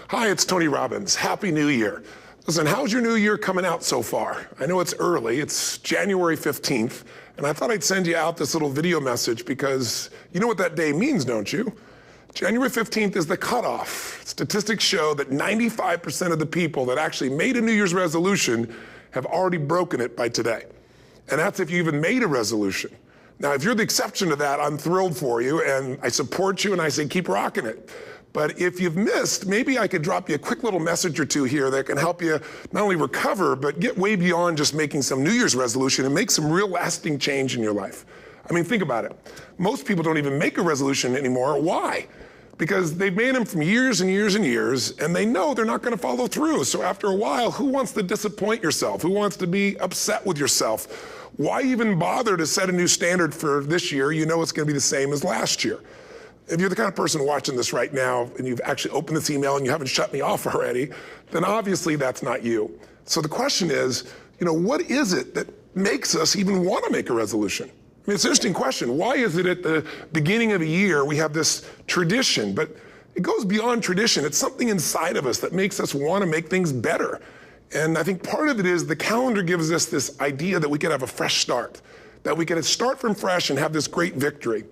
Hi, it's Tony Robbins. Happy New Year. Listen, how's your new year coming out so far? I know it's early, it's January 15th, and I thought I'd send you out this little video message because you know what that day means, don't you? January 15th is the cutoff. Statistics show that 95% of the people that actually made a New Year's resolution have already broken it by today. And that's if you even made a resolution. Now, if you're the exception to that, I'm thrilled for you, and I support you, and I say keep rocking it. But if you've missed, maybe I could drop you a quick little message or two here that can help you not only recover, but get way beyond just making some New Year's resolution and make some real lasting change in your life. I mean, think about it. Most people don't even make a resolution anymore. Why? Because they've made them from years and years and years, and they know they're not going to follow through. So after a while, who wants to disappoint yourself? Who wants to be upset with yourself? Why even bother to set a new standard for this year? You know it's going to be the same as last year. If you're the kind of person watching this right now and you've actually opened this email and you haven't shut me off already, then obviously that's not you. So the question is, what is it that makes us even want to make a resolution? I mean, it's an interesting question. Why is it at the beginning of a year we have this tradition, but it goes beyond tradition. It's something inside of us that makes us want to make things better. And I think part of it is the calendar gives us this idea that we could have a fresh start, that we could start from fresh and have this great victory.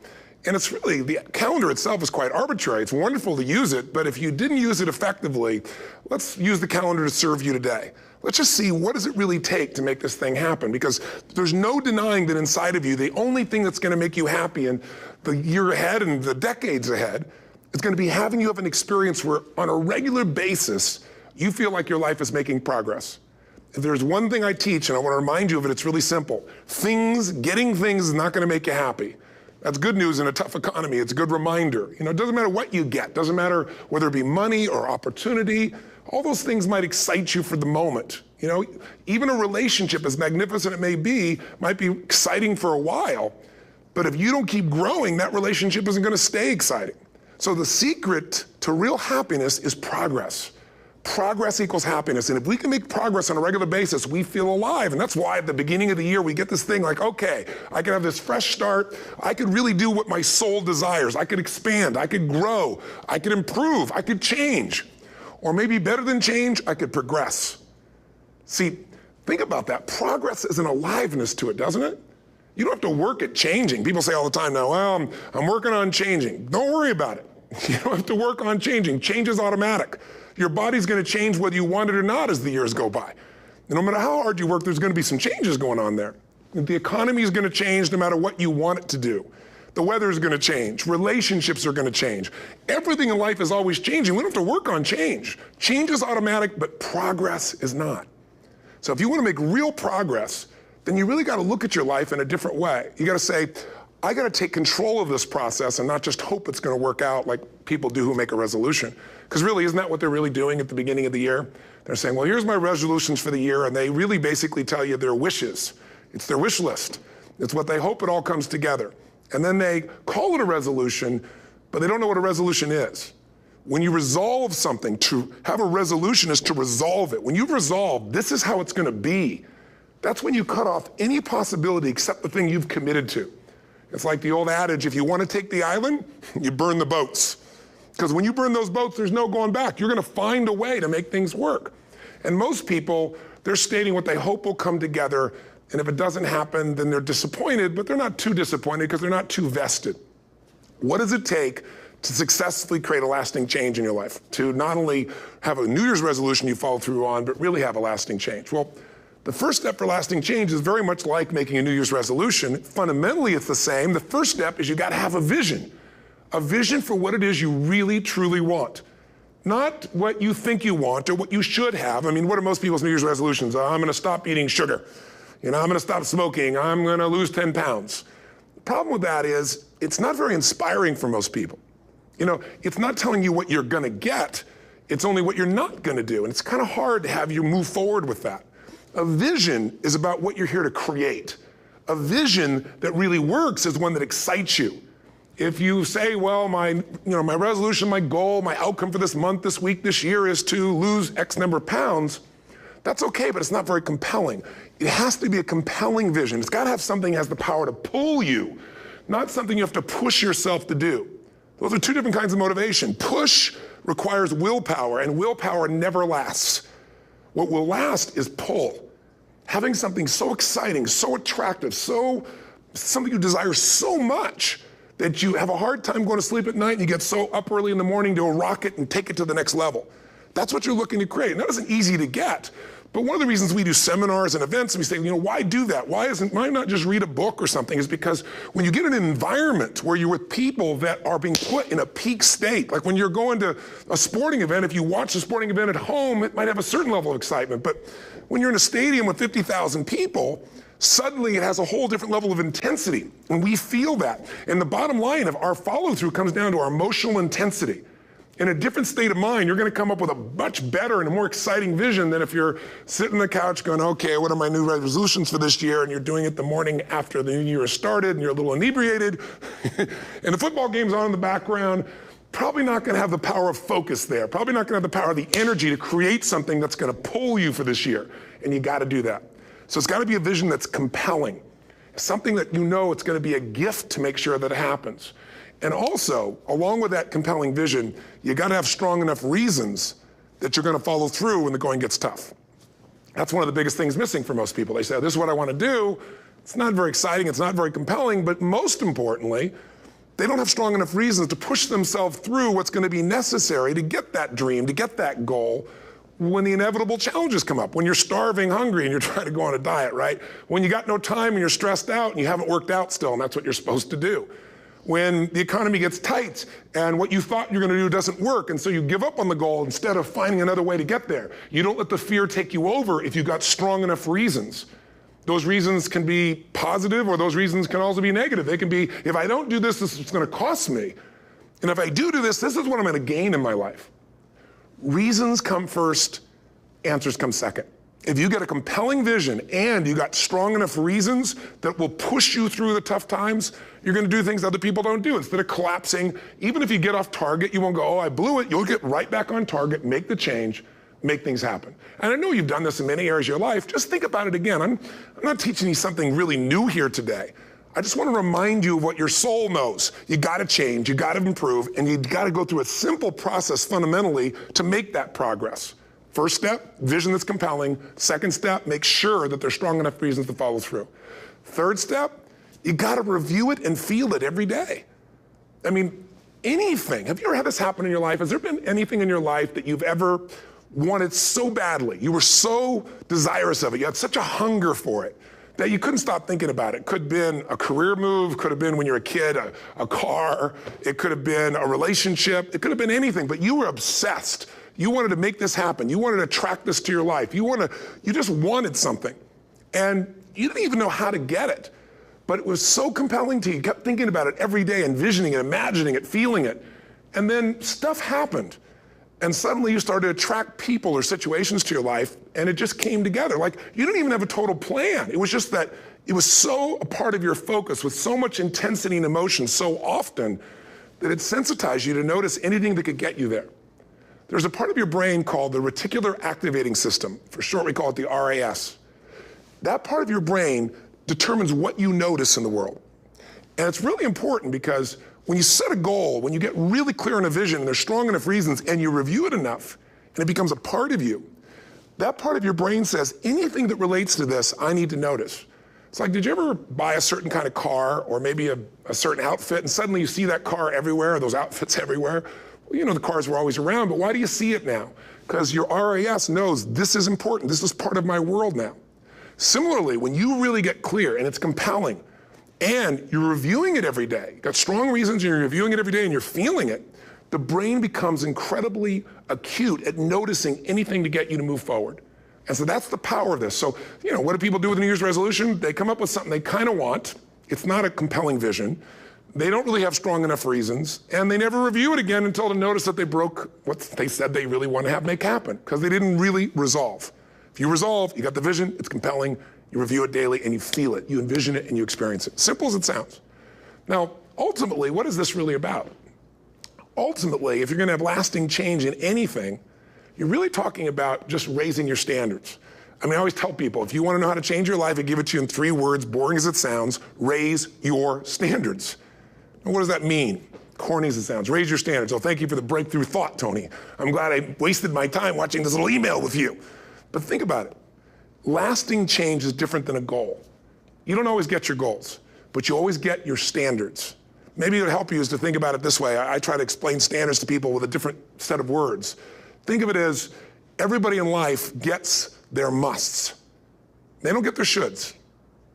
And it's really, the calendar itself is quite arbitrary. It's wonderful to use it, but if you didn't use it effectively, let's use the calendar to serve you today. Let's just see, what does it really take to make this thing happen? Because there's no denying that inside of you, the only thing that's going to make you happy in the year ahead and the decades ahead is going to be having you have an experience where on a regular basis, you feel like your life is making progress. If there's one thing I teach, and I want to remind you of it, it's really simple. Getting things is not going to make you happy. That's good news in a tough economy. It's a good reminder. It doesn't matter what you get. Doesn't matter whether it be money or opportunity. All those things might excite you for the moment. Even a relationship, as magnificent it may be, might be exciting for a while. But if you don't keep growing, that relationship isn't going to stay exciting. So the secret to real happiness is progress. Progress equals happiness. And if we can make progress on a regular basis, we feel alive. And that's why at the beginning of the year, we get this thing like, okay, I can have this fresh start. I could really do what my soul desires. I could expand. I could grow. I could improve. I could change. Or maybe better than change, I could progress. See, think about that. Progress is an aliveness to it, doesn't it? You don't have to work at changing. People say all the time now, well, I'm working on changing. Don't worry about it. You don't have to work on changing. Change is automatic. Your body's going to change whether you want it or not as the years go by. And no matter how hard you work, there's going to be some changes going on there. The economy is going to change no matter what you want it to do. The weather is going to change. Relationships are going to change. Everything in life is always changing. We don't have to work on change. Change is automatic, but progress is not. So if you want to make real progress, then you really got to look at your life in a different way. You got to say, I got to take control of this process and not just hope it's going to work out like people do who make a resolution. Because really, isn't that what they're really doing at the beginning of the year? They're saying, well, here's my resolutions for the year, and they really basically tell you their wishes. It's their wish list. It's what they hope it all comes together. And then they call it a resolution, but they don't know what a resolution is. When you resolve something, to have a resolution is to resolve it. When you've resolved, this is how it's going to be, that's when you cut off any possibility except the thing you've committed to. It's like the old adage, if you want to take the island, you burn the boats. Because when you burn those boats, there's no going back. You're going to find a way to make things work. And most people, they're stating what they hope will come together, and if it doesn't happen, then they're disappointed, but they're not too disappointed because they're not too vested. What does it take to successfully create a lasting change in your life? To not only have a New Year's resolution you follow through on, but really have a lasting change? Well, the first step for lasting change is very much like making a New Year's resolution. Fundamentally, it's the same. The first step is you got to have a vision for what it is you really, truly want. Not what you think you want or what you should have. I mean, what are most people's New Year's resolutions? I'm going to stop eating sugar. I'm going to stop smoking. I'm going to lose 10 pounds. The problem with that is it's not very inspiring for most people. It's not telling you what you're going to get. It's only what you're not going to do. And it's kind of hard to have you move forward with that. A vision is about what you're here to create. A vision that really works is one that excites you. If you say, well, my resolution, my goal, my outcome for this month, this week, this year is to lose X number of pounds, that's okay, but it's not very compelling. It has to be a compelling vision. It's got to have something that has the power to pull you, not something you have to push yourself to do. Those are two different kinds of motivation. Push requires willpower, and willpower never lasts. What will last is pull. Having something so exciting, so attractive, something you desire so much that you have a hard time going to sleep at night and you get so up early in the morning to rock it and take it to the next level. That's what you're looking to create. And that isn't easy to get. But one of the reasons we do seminars and events and we say, why do that? Why not just read a book or something? Is because when you get in an environment where you're with people that are being put in a peak state, like when you're going to a sporting event, if you watch a sporting event at home, it might have a certain level of excitement. But when you're in a stadium with 50,000 people, suddenly it has a whole different level of intensity. And we feel that. And the bottom line of our follow-through comes down to our emotional intensity. In a different state of mind, you're going to come up with a much better and a more exciting vision than if you're sitting on the couch going, okay, what are my new resolutions for this year? And you're doing it the morning after the new year has started and you're a little inebriated and the football game's on in the background. Probably not going to have the power of focus there. Probably not going to have the power of the energy to create something that's going to pull you for this year. And you got to do that. So it's got to be a vision that's compelling. Something that it's going to be a gift to make sure that it happens. And also, along with that compelling vision, you got to have strong enough reasons that you're going to follow through when the going gets tough. That's one of the biggest things missing for most people. They say, this is what I want to do. It's not very exciting. It's not very compelling. But most importantly, they don't have strong enough reasons to push themselves through what's going to be necessary to get that dream, to get that goal when the inevitable challenges come up. When you're starving, hungry, and you're trying to go on a diet, right? When you got no time and you're stressed out and you haven't worked out still, and that's what you're supposed to do. When the economy gets tight and what you thought you're going to do doesn't work, and so you give up on the goal instead of finding another way to get there. You don't let the fear take you over if you've got strong enough reasons. Those reasons can be positive, or those reasons can also be negative. They can be, if I don't do this, this is going to cost me. And if I do this, this is what I'm going to gain in my life. Reasons come first, answers come second. If you get a compelling vision and you got strong enough reasons that will push you through the tough times, you're going to do things other people don't do. Instead of collapsing, even if you get off target, you won't go, oh, I blew it. You'll get right back on target, make the change, make things happen. And I know you've done this in many areas of your life. Just think about it again. I'm not teaching you something really new here today. I just want to remind you of what your soul knows. You got to change, you got to improve, and you got to go through a simple process fundamentally to make that progress. First step, vision that's compelling. Second step, make sure that there's strong enough reasons to follow through. Third step, you got to review it and feel it every day. I mean, anything. Have you ever had this happen in your life? Has there been anything in your life that you've ever wanted so badly? You were so desirous of it. You had such a hunger for it that you couldn't stop thinking about it. Could have been a career move, could have been when you were a kid, a car, it could have been a relationship, it could have been anything, but you were obsessed. You wanted to make this happen. You wanted to attract this to your life. You just wanted something. And you didn't even know how to get it. But it was so compelling to you. You kept thinking about it every day, envisioning it, imagining it, feeling it. And then stuff happened. And suddenly you started to attract people or situations to your life, and it just came together. Like, you didn't even have a total plan. It was just that it was so a part of your focus with so much intensity and emotion so often that it sensitized you to notice anything that could get you there. There's a part of your brain called the reticular activating system. For short, we call it the RAS. That part of your brain determines what you notice in the world. And it's really important because when you set a goal, when you get really clear on a vision and there's strong enough reasons and you review it enough and it becomes a part of you, that part of your brain says, anything that relates to this, I need to notice. It's like, did you ever buy a certain kind of car or maybe a certain outfit and suddenly you see that car everywhere, or those outfits everywhere? Well, you know, the cars were always around, but why do you see it now? Because your RAS knows this is important. This is part of my world now. Similarly, when you really get clear and it's compelling and you're reviewing it every day, you've got strong reasons and you're reviewing it every day and you're feeling it, the brain becomes incredibly acute at noticing anything to get you to move forward. And so that's the power of this. So, you know, what do people do with a New Year's resolution? They come up with something they kind of want. It's not a compelling vision. They don't really have strong enough reasons, and they never review it again until to notice that they broke what they said they really want to have make happen, because they didn't really resolve. If you resolve, you got the vision, it's compelling, you review it daily, and you feel it, you envision it, and you experience it. Simple as it sounds. Now, ultimately, what is this really about? Ultimately, if you're going to have lasting change in anything, you're really talking about just raising your standards. I mean, I always tell people, if you want to know how to change your life, I give it to you in 3 words, boring as it sounds: raise your standards. And what does that mean? corny as it sounds. Raise your standards. Oh, thank you for the breakthrough thought, Tony. I'm glad I wasted my time watching this little email with you. But think about it. Lasting change is different than a goal. You don't always get your goals, but you always get your standards. Maybe it would help you is to think about it this way. I try to explain standards to people with a different set of words. Think of it as everybody in life gets their musts. They don't get their shoulds.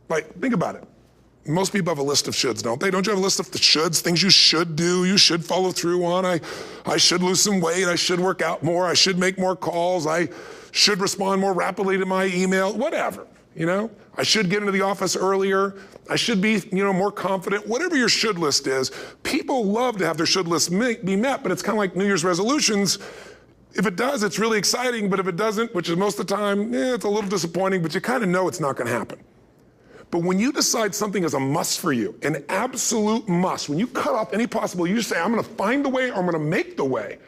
Like, think about it. Most people have a list of shoulds, don't they? Don't you have a list of the shoulds, things you should do, you should follow through on? I should lose some weight, I should work out more, I should make more calls, I should respond more rapidly to my email, whatever, you know? I should get into the office earlier, I should be, more confident. Whatever your should list is, people love to have their should list be met, but it's kind of like New Year's resolutions. If it does, it's really exciting, but if it doesn't, which is most of the time, it's a little disappointing, but you kind of know it's not going to happen. But when you decide something is a must for you, an absolute must, when you cut off any possible, you say, I'm going to find the way or I'm going to make the way.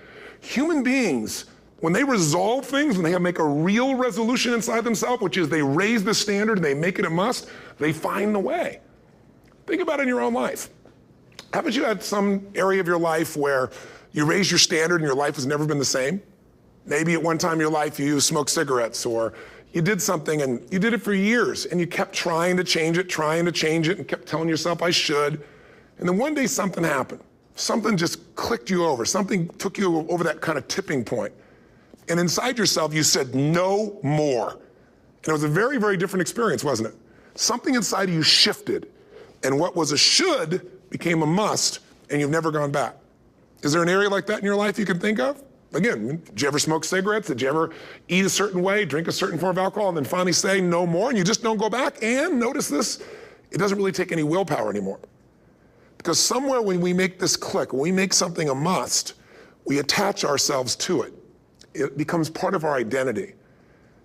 Human beings, when they resolve things, when they make a real resolution inside themselves, which is they raise the standard and they make it a must, they find the way. Think about it in your own life. Haven't you had some area of your life where you raised your standard and your life has never been the same? Maybe at one time in your life you smoked cigarettes, or you did something and you did it for years and you kept trying to change it and kept telling yourself I should. And then one day something happened. Something just clicked you over. Something took you over that kind of tipping point. And inside yourself you said no more. And it was a very, very different experience, wasn't it? Something inside of you shifted and what was a should became a must and you've never gone back. Is there an area like that in your life you can think of? Again, did you ever smoke cigarettes? Did you ever eat a certain way, drink a certain form of alcohol, and then finally say no more, and you just don't go back? And notice this, it doesn't really take any willpower anymore. Because somewhere when we make this click, when we make something a must, we attach ourselves to it. It becomes part of our identity.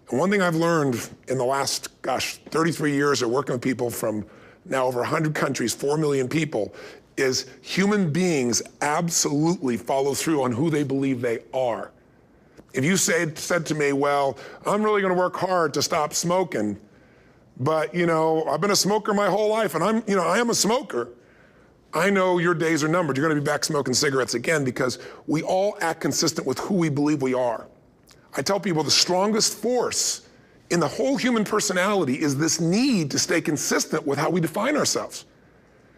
And one thing I've learned in the last, 33 years of working with people from now over 100 countries, 4 million people, is human beings absolutely follow through on who they believe they are. If you said to me, well, I'm really gonna work hard to stop smoking, but I've been a smoker my whole life and I am a smoker, I know your days are numbered. You're gonna be back smoking cigarettes again because we all act consistent with who we believe we are. I tell people the strongest force in the whole human personality is this need to stay consistent with how we define ourselves.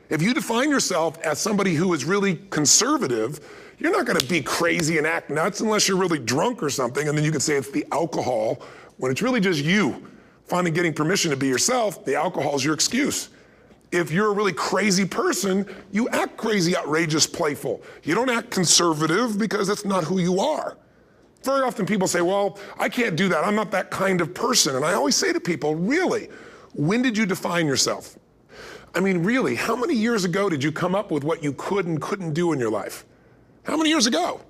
If you define yourself as somebody who is really conservative, you're not gonna be crazy and act nuts unless you're really drunk or something, and then you can say it's the alcohol, when it's really just you finally getting permission to be yourself. The alcohol is your excuse. If you're a really crazy person, you act crazy, outrageous, playful. You don't act conservative because that's not who you are. Very often people say, well, I can't do that. I'm not that kind of person. And I always say to people, really, when did you define yourself? I mean, really, how many years ago did you come up with what you could and couldn't do in your life? How many years ago?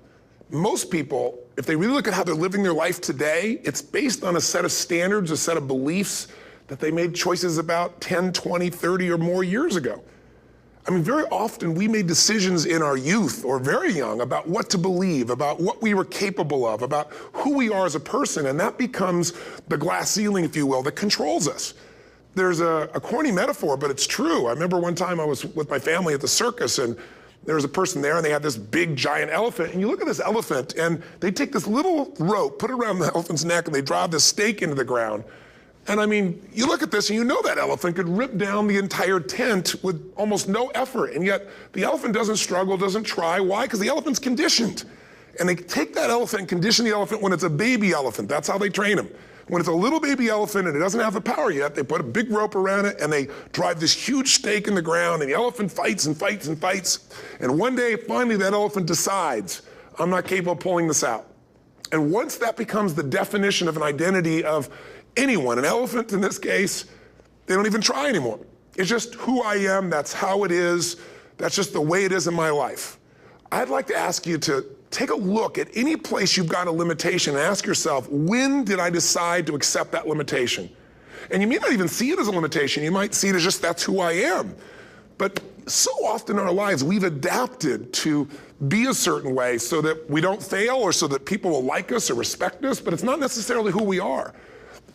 Most people, if they really look at how they're living their life today, it's based on a set of standards, a set of beliefs that they made choices about 10, 20, 30 or more years ago. I mean, very often we made decisions in our youth or very young about what to believe, about what we were capable of, about who we are as a person, and that becomes the glass ceiling, if you will, that controls us. There's a corny metaphor, but it's true. I remember one time I was with my family at the circus and there was a person there and they had this big giant elephant, and you look at this elephant and they take this little rope, put it around the elephant's neck, and they drive this stake into the ground. And I mean, you look at this and you know that elephant could rip down the entire tent with almost no effort, and yet the elephant doesn't struggle, doesn't try. Why? Because the elephant's conditioned. And they take that elephant and condition the elephant when it's a baby elephant. That's how they train them. When it's a little baby elephant and it doesn't have the power yet, they put a big rope around it and they drive this huge stake in the ground, and the elephant fights and fights and fights. And one day, finally, that elephant decides, I'm not capable of pulling this out. And once that becomes the definition of an identity of anyone, an elephant in this case, they don't even try anymore. It's just who I am, that's how it is, that's just the way it is in my life. I'd like to ask you to take a look at any place you've got a limitation and ask yourself, when did I decide to accept that limitation? And you may not even see it as a limitation. You might see it as just that's who I am. But so often in our lives, we've adapted to be a certain way so that we don't fail or so that people will like us or respect us, but it's not necessarily who we are.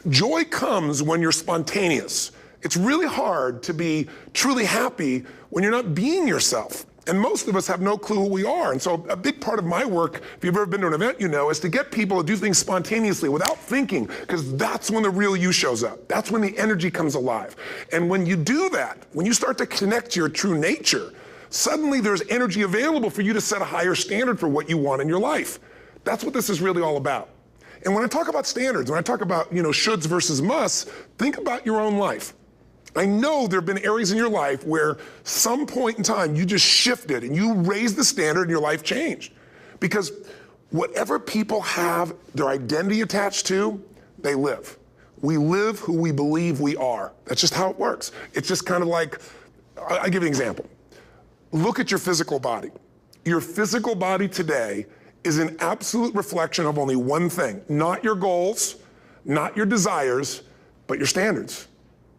Joy comes when you're spontaneous. It's really hard to be truly happy when you're not being yourself. And most of us have no clue who we are. And so a big part of my work, if you've ever been to an event, you know, is to get people to do things spontaneously without thinking, because that's when the real you shows up. That's when the energy comes alive. And when you do that, when you start to connect to your true nature, suddenly there's energy available for you to set a higher standard for what you want in your life. That's what this is really all about. And when I talk about standards, when I talk about, shoulds versus musts, think about your own life. I know there have been areas in your life where some point in time you just shifted and you raised the standard and your life changed. Because whatever people have their identity attached to, they live. We live who we believe we are. That's just how it works. It's just kind of like, I'll give you an example. Look at your physical body. Your physical body today is an absolute reflection of only one thing, not your goals, not your desires, but your standards.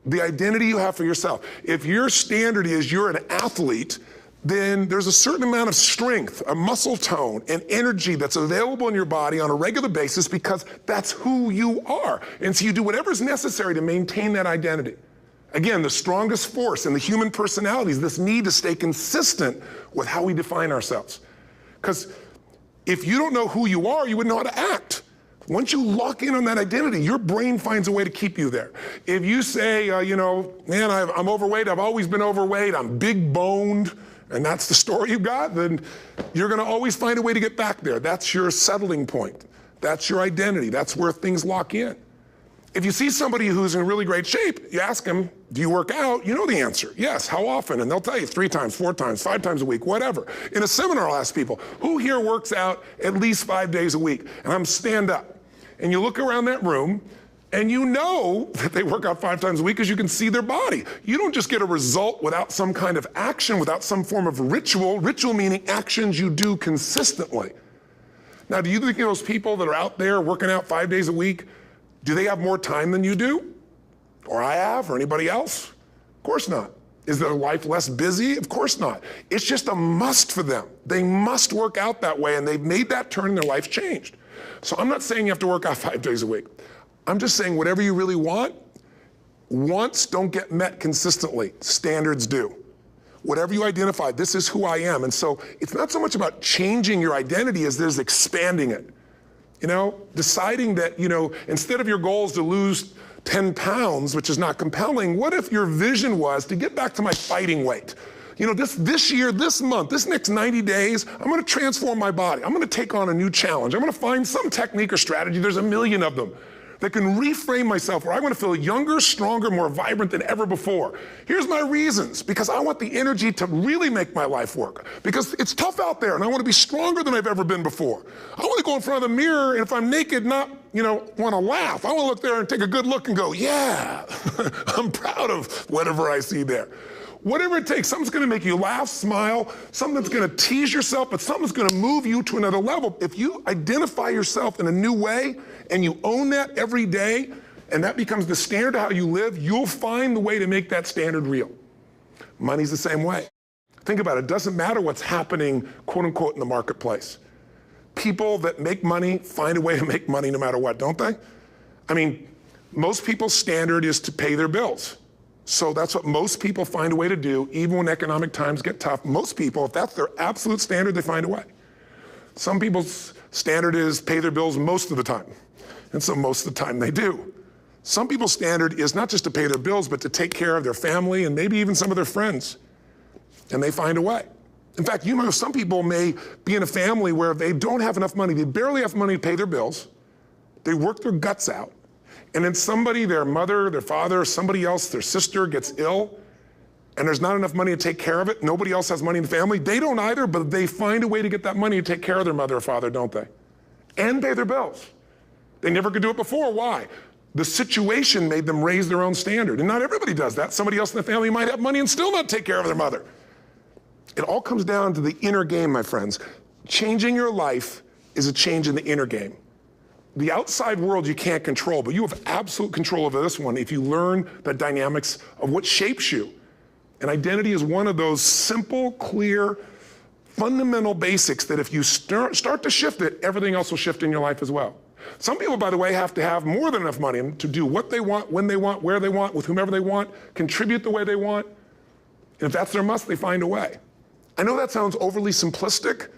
The identity you have for yourself. If your standard is you're an athlete, then there's a certain amount of strength, a muscle tone, and energy that's available in your body on a regular basis because that's who you are. And so you do whatever's necessary to maintain that identity. Again, the strongest force in the human personality is this need to stay consistent with how we define ourselves. Because if you don't know who you are, you wouldn't know how to act. Once you lock in on that identity, your brain finds a way to keep you there. If you say, man, I'm overweight, I've always been overweight, I'm big boned, and that's the story you've got, then you're gonna always find a way to get back there. That's your settling point. That's your identity. That's where things lock in. If you see somebody who's in really great shape, you ask them, do you work out? You know the answer. Yes, how often? And they'll tell you 3 times, 4 times, 5 times a week, whatever. In a seminar, I'll ask people, who here works out at least 5 days a week? And I'm stand up. And you look around that room, and you know that they work out 5 times a week because you can see their body. You don't just get a result without some kind of action, without some form of ritual. Ritual meaning actions you do consistently. Now, do you think those people that are out there working out 5 days a week, do they have more time than you do? Or I have, or anybody else? Of course not. Is their life less busy? Of course not. It's just a must for them. They must work out that way, and they've made that turn and their life's changed. So I'm not saying you have to work out 5 days a week. I'm just saying whatever you really want, wants don't get met consistently. Standards do. Whatever you identify, this is who I am. And so it's not so much about changing your identity as there's expanding it. Deciding that, instead of your goals to lose 10 pounds, which is not compelling, what if your vision was to get back to my fighting weight? This year, this month, this next 90 days, I'm gonna transform my body. I'm gonna take on a new challenge. I'm gonna find some technique or strategy, there's a million of them, that can reframe myself where I wanna feel younger, stronger, more vibrant than ever before. Here's my reasons, because I want the energy to really make my life work. Because it's tough out there and I wanna be stronger than I've ever been before. I wanna go in front of the mirror and if I'm naked, not wanna laugh. I wanna look there and take a good look and go, yeah, I'm proud of whatever I see there. Whatever it takes, something's gonna make you laugh, smile, something that's gonna tease yourself, but something's gonna move you to another level. If you identify yourself in a new way and you own that every day, and that becomes the standard of how you live, you'll find the way to make that standard real. Money's the same way. Think about it, it doesn't matter what's happening, quote unquote, in the marketplace. People that make money find a way to make money no matter what, don't they? I mean, most people's standard is to pay their bills. So that's what most people find a way to do, even when economic times get tough. Most people, if that's their absolute standard, they find a way. Some people's standard is pay their bills most of the time. And so most of the time they do. Some people's standard is not just to pay their bills, but to take care of their family and maybe even some of their friends. And they find a way. In fact, some people may be in a family where they don't have enough money. They barely have money to pay their bills. They work their guts out. And then somebody, their mother, their father, somebody else, their sister gets ill, and there's not enough money to take care of it. Nobody else has money in the family. They don't either, but they find a way to get that money to take care of their mother or father, don't they? And pay their bills. They never could do it before. Why? The situation made them raise their own standard. And not everybody does that. Somebody else in the family might have money and still not take care of their mother. It all comes down to the inner game, my friends. Changing your life is a change in the inner game. The outside world you can't control, but you have absolute control over this one if you learn the dynamics of what shapes you. And identity is one of those simple, clear, fundamental basics that if you start to shift it, everything else will shift in your life as well. Some people, by the way, have to have more than enough money to do what they want, when they want, where they want, with whomever they want, contribute the way they want. And if that's their must, they find a way. I know that sounds overly simplistic,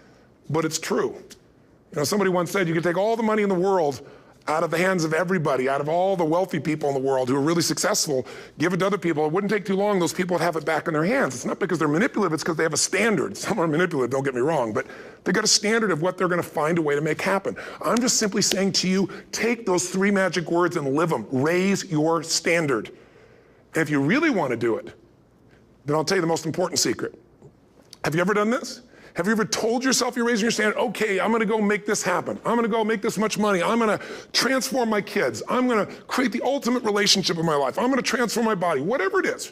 but it's true. Somebody once said you could take all the money in the world out of the hands of everybody, out of all the wealthy people in the world who are really successful, give it to other people. It wouldn't take too long, those people would have it back in their hands. It's not because they're manipulative, it's because they have a standard. Some are manipulative, don't get me wrong, but they've got a standard of what they're gonna find a way to make happen. I'm just simply saying to you, take those 3 magic words and live them. Raise your standard. And if you really wanna do it, then I'll tell you the most important secret. Have you ever done this? Have you ever told yourself you're raising your standard? Okay, I'm gonna go make this happen. I'm gonna go make this much money. I'm gonna transform my kids. I'm gonna create the ultimate relationship in my life. I'm gonna transform my body, whatever it is.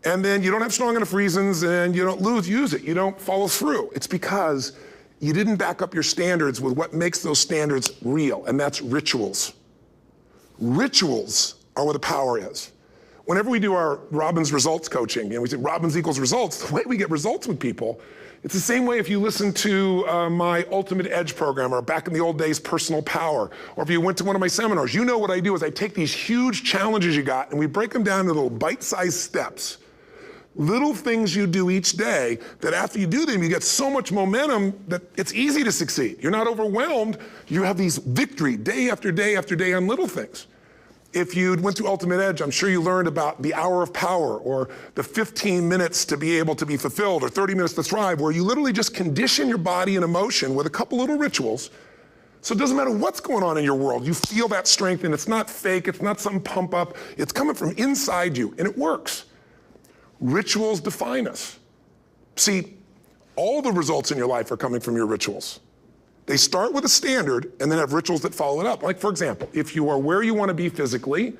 And then you don't have strong enough reasons and you don't use it. You don't follow through. It's because you didn't back up your standards with what makes those standards real, and that's rituals. Rituals are where the power is. Whenever we do our Robbins results coaching, we say Robbins equals results, the way we get results with people, it's the same way if you listen to my Ultimate Edge program, or back in the old days, Personal Power, or if you went to one of my seminars. You know what I do is I take these huge challenges you got and we break them down into little bite-sized steps. Little things you do each day that after you do them, you get so much momentum that it's easy to succeed. You're not overwhelmed. You have these victory day after day after day on little things. If you went through Ultimate Edge, I'm sure you learned about the hour of power, or the 15 minutes to be able to be fulfilled, or 30 minutes to thrive, where you literally just condition your body and emotion with a couple little rituals. So it doesn't matter what's going on in your world, you feel that strength, and it's not fake, it's not some pump up, it's coming from inside you, and it works. Rituals define us. See, all the results in your life are coming from your rituals. They start with a standard and then have rituals that follow it up. Like, for example, if you are where you want to be physically,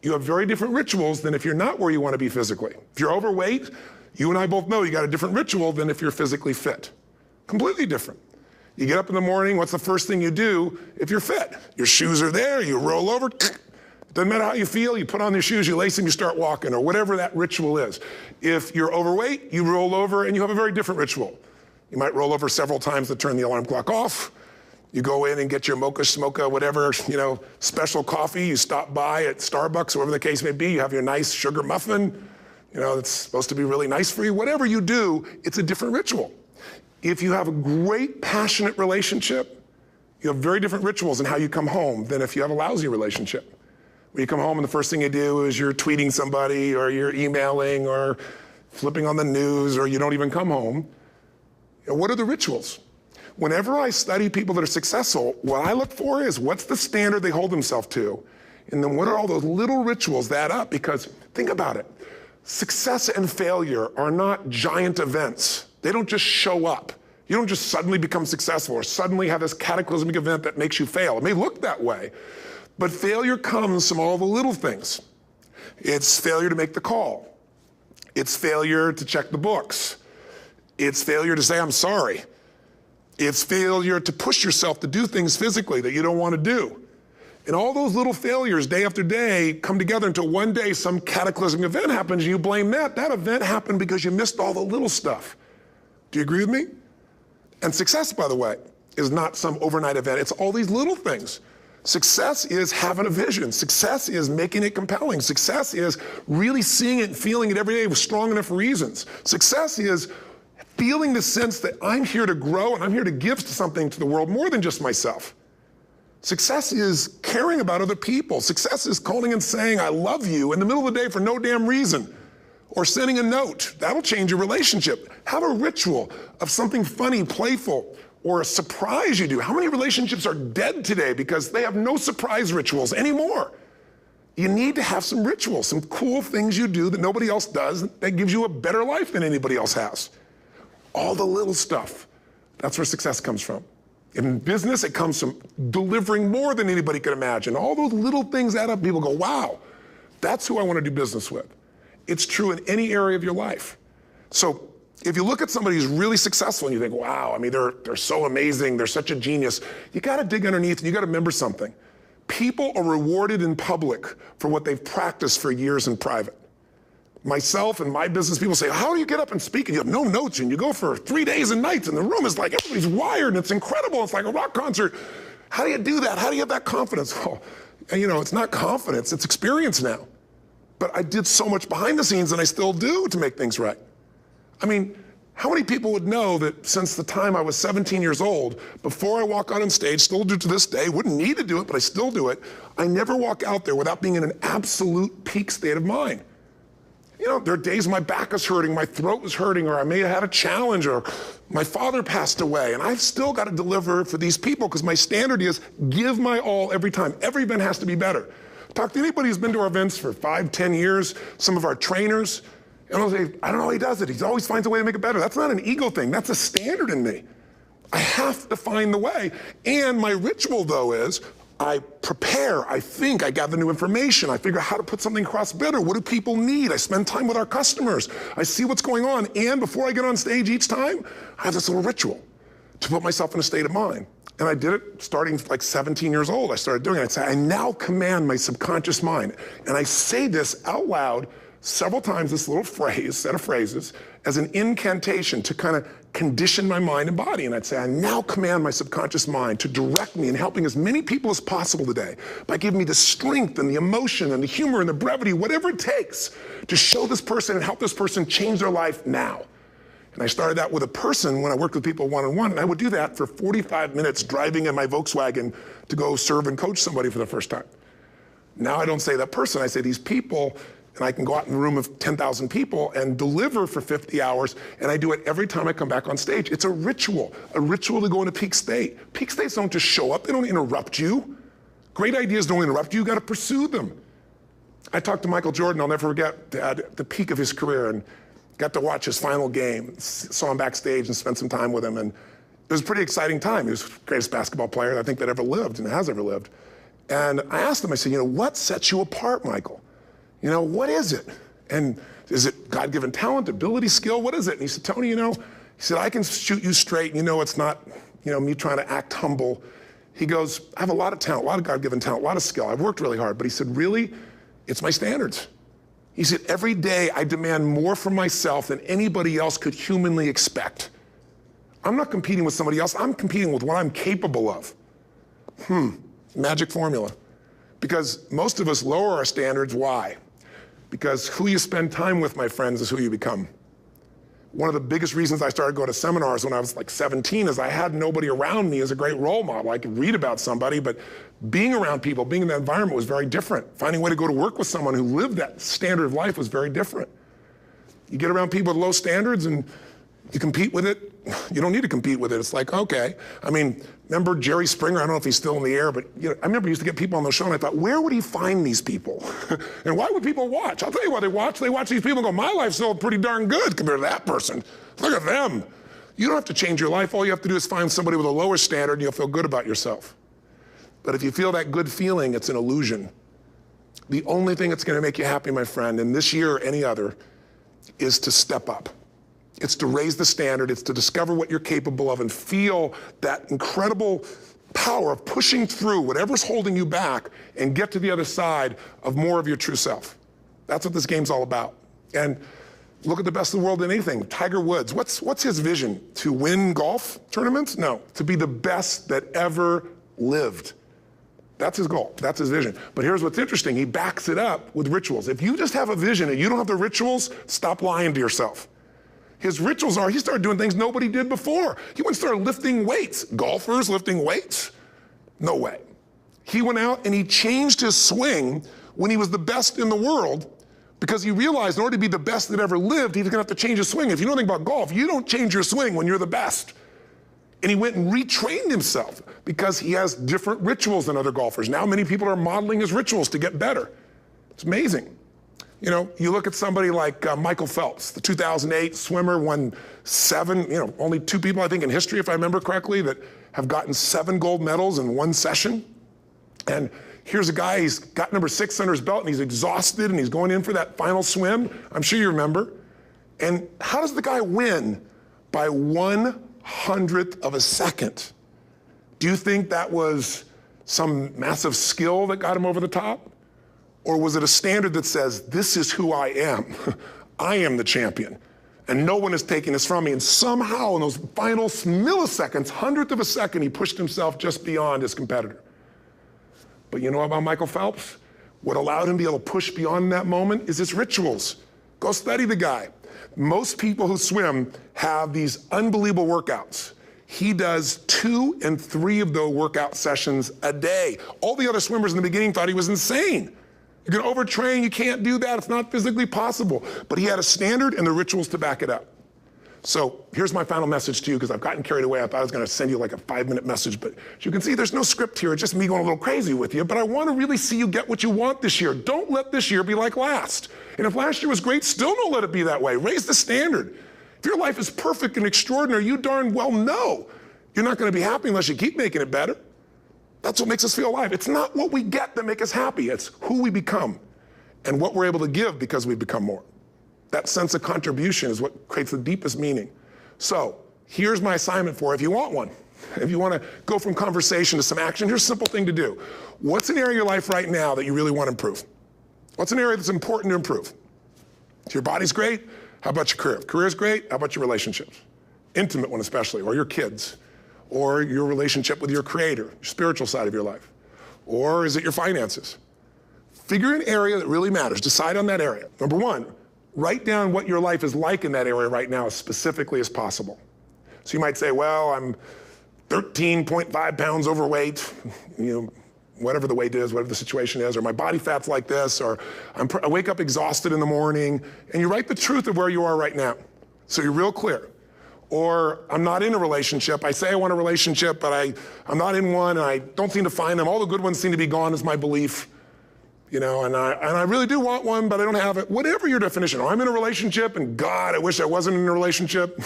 you have very different rituals than if you're not where you want to be physically. If you're overweight, you and I both know you got a different ritual than if you're physically fit. Completely different. You get up in the morning, what's the first thing you do if you're fit? Your shoes are there, you roll over, doesn't matter how you feel, you put on your shoes, you lace them, you start walking, or whatever that ritual is. If you're overweight, you roll over and you have a very different ritual. You might roll over several times to turn the alarm clock off. You go in and get your mocha, smocha, whatever, special coffee. You stop by at Starbucks, or whatever the case may be. You have your nice sugar muffin. It's supposed to be really nice for you. Whatever you do, it's a different ritual. If you have a great, passionate relationship, you have very different rituals in how you come home than if you have a lousy relationship. When you come home and the first thing you do is you're tweeting somebody, or you're emailing, or flipping on the news, or you don't even come home. What are the rituals? Whenever I study people that are successful, what I look for is what's the standard they hold themselves to, and then what are all those little rituals that add up? Because think about it, success and failure are not giant events. They don't just show up. You don't just suddenly become successful or suddenly have this cataclysmic event that makes you fail. It may look that way, but failure comes from all the little things. It's failure to make the call. It's failure to check the books. It's failure to say, I'm sorry. It's failure to push yourself to do things physically that you don't want to do. And all those little failures day after day come together until one day some cataclysmic event happens and you blame that. That event happened because you missed all the little stuff. Do you agree with me? And success, by the way, is not some overnight event. It's all these little things. Success is having a vision. Success is making it compelling. Success is really seeing it and feeling it every day with strong enough reasons. Success is feeling the sense that I'm here to grow and I'm here to give something to the world more than just myself. Success is caring about other people. Success is calling and saying, I love you in the middle of the day for no damn reason. Or sending a note. That'll change your relationship. Have a ritual of something funny, playful, or a surprise you do. How many relationships are dead today because they have no surprise rituals anymore? You need to have some rituals, some cool things you do that nobody else does that gives you a better life than anybody else has. All the little stuff, that's where success comes from. In business, it comes from delivering more than anybody could imagine. All those little things add up. People go, wow, that's who I want to do business with. It's true in any area of your life. So if you look at somebody who's really successful and you think, wow, they're so amazing, they're such a genius, you got to dig underneath and you got to remember something. People are rewarded in public for what they've practiced for years in private. Myself and my business people say, how do you get up and speak? And you have no notes and you go for 3 days and nights and the room is like, everybody's wired and it's incredible. It's like a rock concert. How do you do that? How do you have that confidence? Oh, it's not confidence, it's experience now. But I did so much behind the scenes and I still do to make things right. How many people would know that since the time I was 17 years old, before I walk out on stage, still do to this day, wouldn't need to do it, but I still do it, I never walk out there without being in an absolute peak state of mind. You know, there are days my back is hurting, my throat was hurting, or I may have had a challenge, or my father passed away, and I've still got to deliver for these people because my standard is give my all every time. Every event has to be better. Talk to anybody who's been to our events for 5, 10 years, some of our trainers, and I'll say, I don't know how he does it. He always finds a way to make it better. That's not an ego thing. That's a standard in me. I have to find the way. And my ritual, though, is I prepare, I think, I gather new information, I figure out how to put something across better. What do people need? I spend time with our customers. I see what's going on. And before I get on stage each time, I have this little ritual to put myself in a state of mind. And I did it starting like 17 years old. I started doing it. I'd say, I now command my subconscious mind. And I say this out loud several times, this little phrase, set of phrases, as an incantation to kind of condition my mind and body. And I'd say, I now command my subconscious mind to direct me in helping as many people as possible today by giving me the strength and the emotion and the humor and the brevity, whatever it takes to show this person and help this person change their life now. And I started that with a person when I worked with people one-on-one, and I would do that for 45 minutes driving in my Volkswagen to go serve and coach somebody for the first time. Now I don't say that person, I say these people, and I can go out in a room of 10,000 people and deliver for 50 hours, and I do it every time I come back on stage. It's a ritual to go into peak state. Peak states don't just show up, they don't interrupt you. Great ideas don't interrupt you, you gotta pursue them. I talked to Michael Jordan, I'll never forget, at the peak of his career, and got to watch his final game, saw him backstage and spent some time with him, and it was a pretty exciting time. He was the greatest basketball player I think that ever lived and has ever lived. And I asked him, I said, what sets you apart, Michael? What is it? And is it God-given talent, ability, skill? What is it? And he said, Tony, he said, I can shoot you straight. It's not, me trying to act humble. He goes, I have a lot of talent, a lot of God-given talent, a lot of skill. I've worked really hard. But he said, really, it's my standards. He said, every day I demand more from myself than anybody else could humanly expect. I'm not competing with somebody else. I'm competing with what I'm capable of. Magic formula. Because most of us lower our standards. Why? Because who you spend time with, my friends, is who you become. One of the biggest reasons I started going to seminars when I was like 17 is I had nobody around me as a great role model. I could read about somebody, but being around people, being in that environment was very different. Finding a way to go to work with someone who lived that standard of life was very different. You get around people with low standards and you compete with it. You don't need to compete with it. It's like, okay. Remember Jerry Springer? I don't know if he's still in the air, but I remember he used to get people on the show and I thought, where would he find these people? And why would people watch? I'll tell you why they watch. They watch these people and go, my life's still pretty darn good compared to that person. Look at them. You don't have to change your life. All you have to do is find somebody with a lower standard and you'll feel good about yourself. But if you feel that good feeling, it's an illusion. The only thing that's going to make you happy, my friend, and this year or any other, is to step up. It's to raise the standard. It's to discover what you're capable of and feel that incredible power of pushing through whatever's holding you back and get to the other side of more of your true self. That's what this game's all about. And look at the best of the world in anything. Tiger Woods, what's his vision? To win golf tournaments? No, to be the best that ever lived. That's his goal, that's his vision. But here's what's interesting, he backs it up with rituals. If you just have a vision and you don't have the rituals, stop lying to yourself. His rituals are, he started doing things nobody did before. He went and started lifting weights. Golfers lifting weights? No way. He went out and he changed his swing when he was the best in the world because he realized in order to be the best that ever lived, he was gonna have to change his swing. If you know anything about golf, you don't change your swing when you're the best. And he went and retrained himself because he has different rituals than other golfers. Now many people are modeling his rituals to get better. It's amazing. You look at somebody like Michael Phelps, the 2008 swimmer, won 7, only 2 people I think in history, if I remember correctly, that have gotten 7 gold medals in one session. And here's a guy, he's got number 6 under his belt and he's exhausted and he's going in for that final swim. I'm sure you remember. And how does the guy win? By 1/100th of a second. Do you think that was some massive skill that got him over the top? Or was it a standard that says, this is who I am. I am the champion. And no one is taking this from me. And somehow in those final milliseconds, 100th of a second, he pushed himself just beyond his competitor. But you know about Michael Phelps? What allowed him to be able to push beyond that moment is his rituals. Go study the guy. Most people who swim have these unbelievable workouts. He does 2 and 3 of those workout sessions a day. All the other swimmers in the beginning thought he was insane. You're gonna overtrain, you can't do that, it's not physically possible. But he had a standard and the rituals to back it up. So here's my final message to you, because I've gotten carried away. I thought I was gonna send you like a 5-minute message, but as you can see, there's no script here, it's just me going a little crazy with you, but I wanna really see you get what you want this year. Don't let this year be like last. And if last year was great, still don't let it be that way. Raise the standard. If your life is perfect and extraordinary, you darn well know you're not gonna be happy unless you keep making it better. That's what makes us feel alive. It's not what we get that makes us happy, it's who we become and what we're able to give because we become more. That sense of contribution is what creates the deepest meaning. So here's my assignment for you, if you want one. If you wanna go from conversation to some action, here's a simple thing to do. What's an area of your life right now that you really wanna improve? What's an area that's important to improve? If your body's great, how about your career? If career's great, how about your relationships? Intimate one especially, or your kids, or your relationship with your creator, your spiritual side of your life. Or is it your finances? Figure an area that really matters, decide on that area. Number 1, write down what your life is like in that area right now as specifically as possible. So you might say, well, I'm 13.5 pounds overweight, whatever the weight is, whatever the situation is, or my body fat's like this, or I wake up exhausted in the morning, and you write the truth of where you are right now. So you're real clear. Or I'm not in a relationship. I say I want a relationship, but I'm not in one, and I don't seem to find them. All the good ones seem to be gone is my belief. And I really do want one, but I don't have it. Whatever your definition, or I'm in a relationship, and God, I wish I wasn't in a relationship.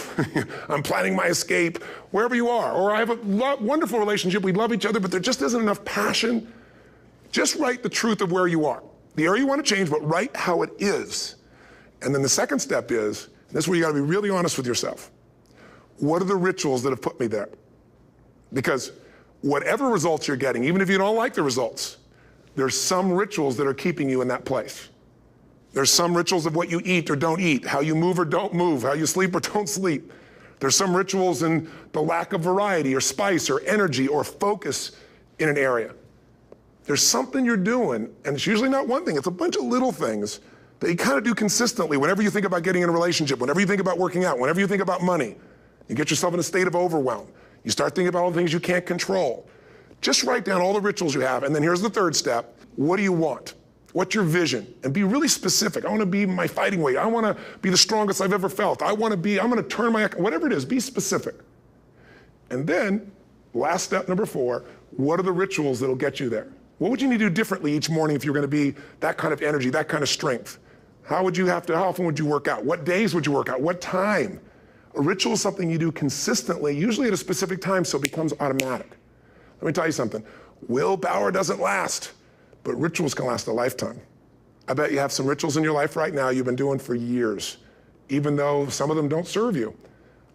I'm planning my escape, wherever you are. Or I have a wonderful relationship, we love each other, but there just isn't enough passion. Just write the truth of where you are. The area you want to change, but write how it is. And then the second step is, and this is where you gotta be really honest with yourself. What are the rituals that have put me there? Because whatever results you're getting, even if you don't like the results, there's some rituals that are keeping you in that place. There's some rituals of what you eat or don't eat, how you move or don't move, how you sleep or don't sleep. There's some rituals in the lack of variety or spice or energy or focus in an area. There's something you're doing, and it's usually not one thing, it's a bunch of little things that you kind of do consistently whenever you think about getting in a relationship, whenever you think about working out, whenever you think about money. You get yourself in a state of overwhelm. You start thinking about all the things you can't control. Just write down all the rituals you have, and then here's the third step. What do you want? What's your vision? And be really specific. I want to be my fighting weight. I want to be the strongest I've ever felt. I'm going to turn whatever it is, be specific. And then, last step, number 4, what are the rituals that'll get you there? What would you need to do differently each morning if you're going to be that kind of energy, that kind of strength? How often would you work out? What days would you work out? What time? A ritual is something you do consistently, usually at a specific time, so it becomes automatic. Let me tell you something. Willpower doesn't last, but rituals can last a lifetime. I bet you have some rituals in your life right now you've been doing for years, even though some of them don't serve you.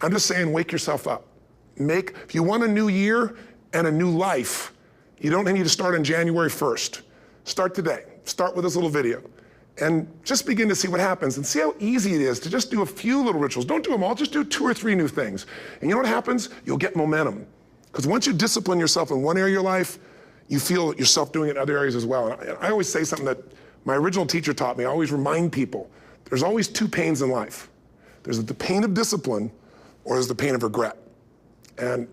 I'm just saying, wake yourself up. If you want a new year and a new life, you don't need to start on January 1st. Start today. Start with this little video. And just begin to see what happens and see how easy it is to just do a few little rituals. Don't do them all, just do 2 or 3 new things. And you know what happens? You'll get momentum. Because once you discipline yourself in one area of your life, you feel yourself doing it in other areas as well. And I always say something that my original teacher taught me. I always remind people, there's always 2 pains in life. There's the pain of discipline, or there's the pain of regret. And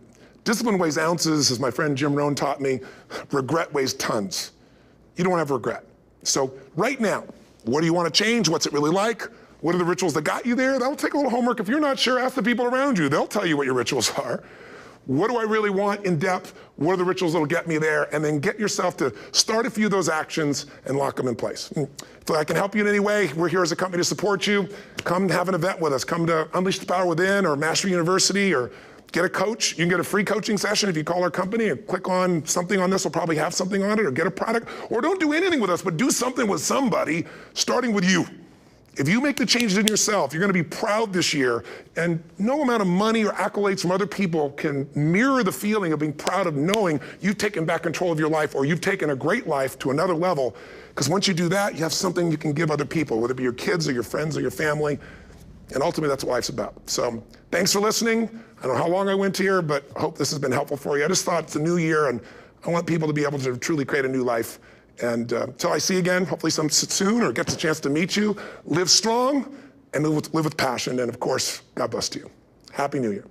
discipline weighs ounces, as my friend Jim Rohn taught me. Regret weighs tons. You don't have regret. So right now, what do you want to change? What's it really like? What are the rituals that got you there? That'll take a little homework. If you're not sure, ask the people around you. They'll tell you what your rituals are. What do I really want in depth? What are the rituals that'll get me there? And then get yourself to start a few of those actions and lock them in place. If I can help you in any way, we're here as a company to support you. Come have an event with us. Come to Unleash the Power Within or Mastery University, or get a coach. You can get a free coaching session if you call our company and click on something on this. We'll probably have something on it, or get a product. Or don't do anything with us, but do something with somebody, starting with you. If you make the changes in yourself, you're going to be proud this year, and no amount of money or accolades from other people can mirror the feeling of being proud of knowing you've taken back control of your life, or you've taken a great life to another level. Because once you do that, you have something you can give other people, whether it be your kids or your friends or your family. And ultimately, that's what life's about. So thanks for listening. I don't know how long I went here, but I hope this has been helpful for you. I just thought it's a new year, and I want people to be able to truly create a new life. And until I see you again, hopefully soon, or gets a chance to meet you, live strong and live with passion. And of course, God bless to you. Happy New Year.